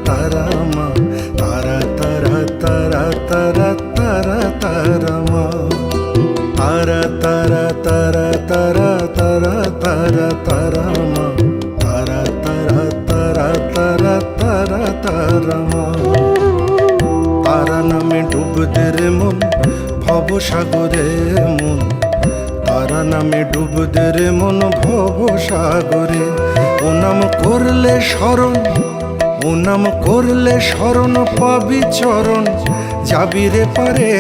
তারা মা, তারা তারা তারা তারা তারা তারা মা, তারা তারা তারা তারা তারা তারা তারা মা, তারা তারা তারা তারা তারা তারা মা। তারা নামে ডুবতে রে মন ভব সাগরে মন, তারা নামে ডুবতে রে মন ভব সাগরে। ও নাম করলে স্মরণ, ও নাম করলে স্মরণ পাবি চরণ, যাবি রে পারে।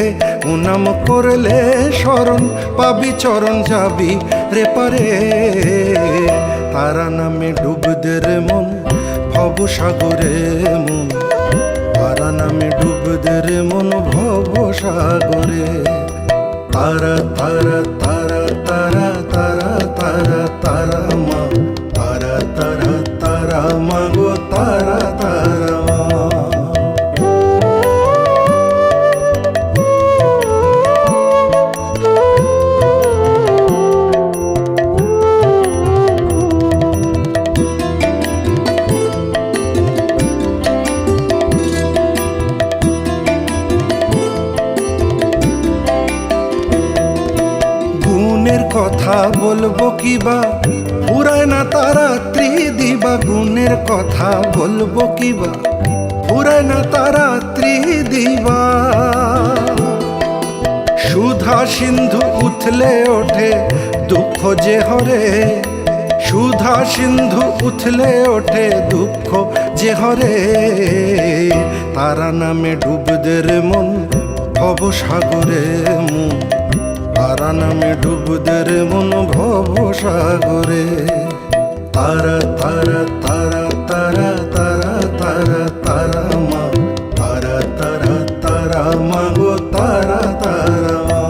ও নাম করলে স্মরণ পাবি চরণ, যাবি রে পারে। তারা নামে ডুবতে রে মন ভব সাগরে মন, তারা নামে ডুবতে রে মন ভব সাগরে। তারা তারা তারা তারা তারা তারা তারা মা, তারা তারা তারা মা গো, তারা তারা মা। গুণের কথা বলবো কিবা, পুরায় না তারা ত্রিদিবা। গুণের কথা বলবো কিবা, পুরায় না তারা ত্রিদিবা। সুধা সিন্ধু উথলে ওঠে দুঃখ যে হরে, সুধা সিন্ধু উথলে ওঠে দুঃখ যে হরে। তারা নামে ডুবতে রে মন ভব সাগরে মন, তারা নামে ডুবতে রে মন ভব সাগরে। তারা তারা তারা তারা তারা তারা তারা মা, তারা তারা তারা মা গো, তারা তারা মা।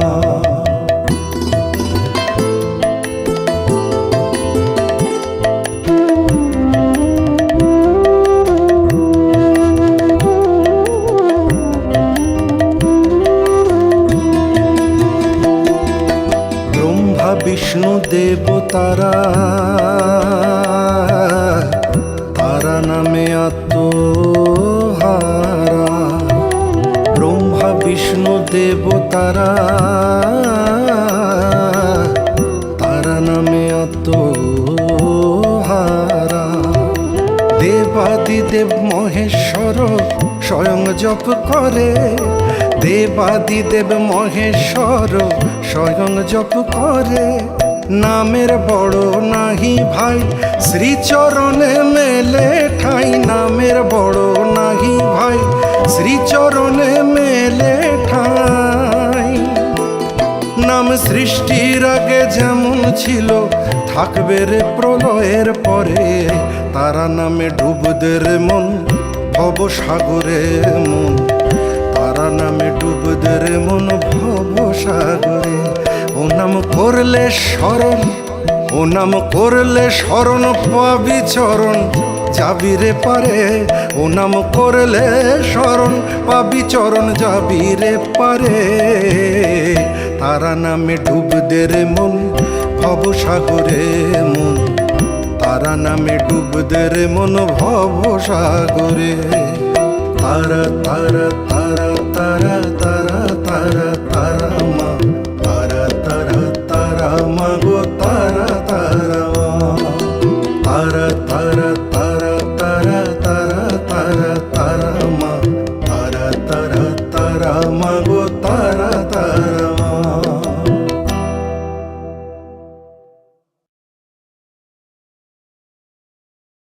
ব্রহ্মা বিষ্ণু দেব তারা, তারা নামে আত্মহারা। ব্রহ্মা বিষ্ণু দেব তারা, তারা নামে আত্মহারা। দেবাদিদেব মহেশ্বর স্বয়ং জপ করে, দেবাদিদেব মহেশ্বর স্বয়ং জপ করে। নামের বড় নাহি ভাই শ্রীচরণে মেলে ঠাই, নামের বড় নাহি ভাই শ্রীচরণে মেলে ঠাই। নাম সৃষ্টির আগে যেমন ছিল থাকবে রে প্রলয়ের পরে। তারা নামে ডুবতে রে মন ভব সাগরে মন, তারা নামে ডুবতে রে মন ভব সাগরে। ও নাম করলে স্মরণ, ও নাম করলে স্মরণ পাবি চরণ, যাবি রে পারে। ও নাম করলে স্মরণ পাবি চরণ, যাবি রে পারে। তারা নামে ডুবতে রে মন ভব সাগরে মন, তারা নামে ডুবতে রে মন ভব সাগরে। তারা তারা তারা তারা